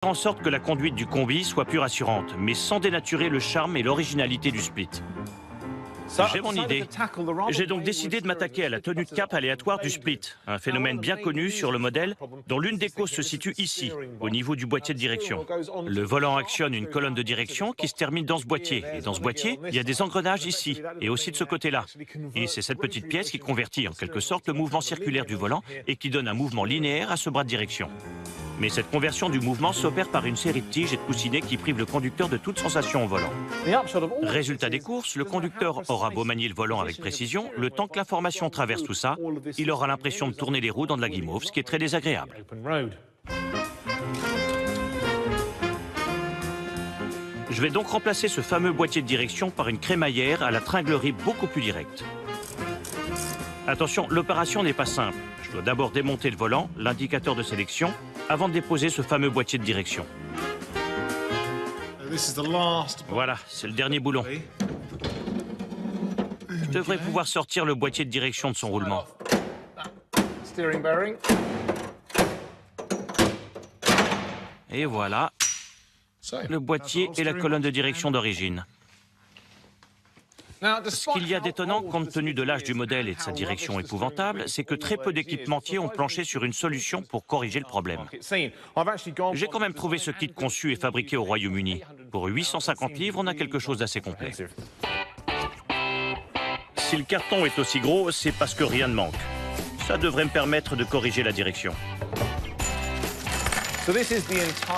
en sorte que la conduite du combi soit plus rassurante, mais sans dénaturer le charme et l'originalité du split. J'ai mon idée. J'ai donc décidé de m'attaquer à la tenue de cap aléatoire du split, un phénomène bien connu sur le modèle, dont l'une des causes se situe ici, au niveau du boîtier de direction. Le volant actionne une colonne de direction qui se termine dans ce boîtier. Et dans ce boîtier, il y a des engrenages ici, et aussi de ce côté-là. Et c'est cette petite pièce qui convertit en quelque sorte le mouvement circulaire du volant et qui donne un mouvement linéaire à ce bras de direction. Mais cette conversion du mouvement s'opère par une série de tiges et de coussinets qui privent le conducteur de toute sensation au volant. Résultat des courses, le conducteur aura beau manier le volant avec précision, le temps que l'information traverse tout ça, il aura l'impression de tourner les roues dans de la guimauve, ce qui est très désagréable. Je vais donc remplacer ce fameux boîtier de direction par une crémaillère à la tringlerie beaucoup plus directe. Attention, l'opération n'est pas simple. Je dois d'abord démonter le volant, l'indicateur de sélection, avant de déposer ce fameux boîtier de direction. Voilà, c'est le dernier boulon. Je devrais pouvoir sortir le boîtier de direction de son roulement. Et voilà, le boîtier et la colonne de direction d'origine. Ce qu'il y a d'étonnant, compte tenu de l'âge du modèle et de sa direction épouvantable, c'est que très peu d'équipementiers ont planché sur une solution pour corriger le problème. J'ai quand même trouvé ce kit conçu et fabriqué au Royaume-Uni. Pour 850 livres, on a quelque chose d'assez complet. Si le carton est aussi gros, c'est parce que rien ne manque. Ça devrait me permettre de corriger la direction.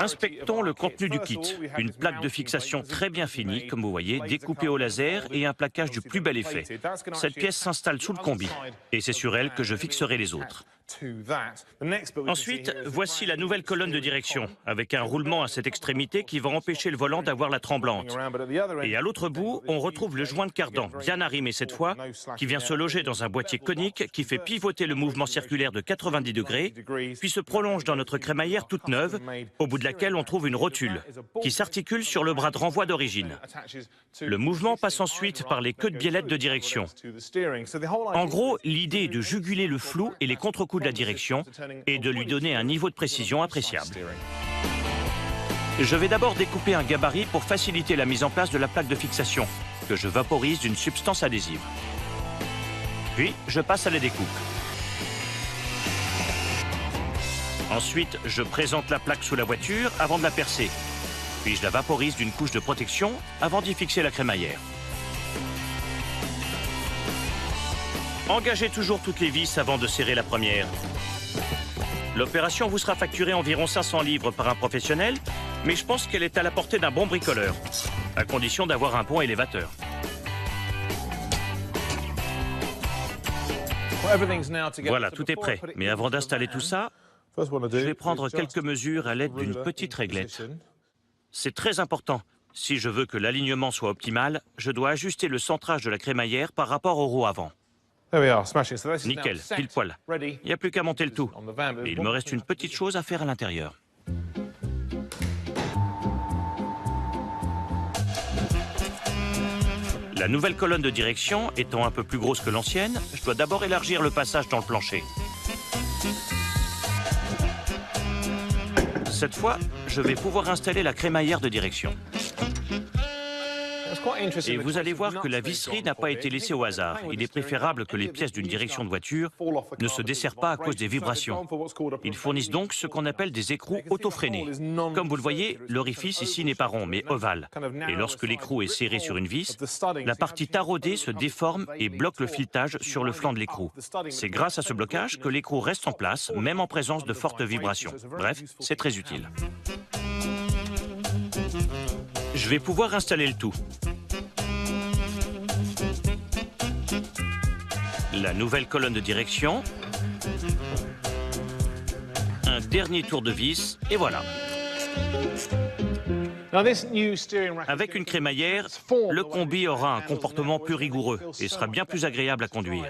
Inspectons le contenu du kit. Une plaque de fixation très bien finie, comme vous voyez, découpée au laser et un plaquage du plus bel effet. Cette pièce s'installe sous le combi et c'est sur elle que je fixerai les autres. Ensuite, voici la nouvelle colonne de direction, avec un roulement à cette extrémité qui va empêcher le volant d'avoir la tremblante. Et à l'autre bout, on retrouve le joint de cardan, bien arrimé cette fois, qui vient se loger dans un boîtier conique qui fait pivoter le mouvement circulaire de 90 degrés, puis se prolonge dans notre crémaillère toute neuve, au bout de laquelle on trouve une rotule, qui s'articule sur le bras de renvoi d'origine. Le mouvement passe ensuite par les queues de biellettes de direction. En gros, l'idée est de juguler le flou et les contre-coups de la direction et de lui donner un niveau de précision appréciable. Je vais d'abord découper un gabarit pour faciliter la mise en place de la plaque de fixation, que je vaporise d'une substance adhésive. Puis, je passe à la découpe. Ensuite, je présente la plaque sous la voiture avant de la percer. Puis je la vaporise d'une couche de protection avant d'y fixer la crémaillère. Engagez toujours toutes les vis avant de serrer la première. L'opération vous sera facturée environ 500 livres par un professionnel, mais je pense qu'elle est à la portée d'un bon bricoleur, à condition d'avoir un bon élévateur. Voilà, tout est prêt. Mais avant d'installer tout ça, je vais prendre quelques mesures à l'aide d'une petite réglette. C'est très important. Si je veux que l'alignement soit optimal, je dois ajuster le centrage de la crémaillère par rapport aux roues avant. Nickel, pile poil. Il n'y a plus qu'à monter le tout. Et il me reste une petite chose à faire à l'intérieur. La nouvelle colonne de direction étant un peu plus grosse que l'ancienne, je dois d'abord élargir le passage dans le plancher. Cette fois, je vais pouvoir installer la crémaillère de direction. Et vous allez voir que la visserie n'a pas été laissée au hasard. Il est préférable que les pièces d'une direction de voiture ne se desserrent pas à cause des vibrations. Ils fournissent donc ce qu'on appelle des écrous auto-freinés. Comme vous le voyez, l'orifice ici n'est pas rond, mais ovale. Et lorsque l'écrou est serré sur une vis, la partie taraudée se déforme et bloque le filetage sur le flanc de l'écrou. C'est grâce à ce blocage que l'écrou reste en place, même en présence de fortes vibrations. Bref, c'est très utile. Je vais pouvoir installer le tout. La nouvelle colonne de direction, un dernier tour de vis, et voilà. Avec une crémaillère, le combi aura un comportement plus rigoureux et sera bien plus agréable à conduire.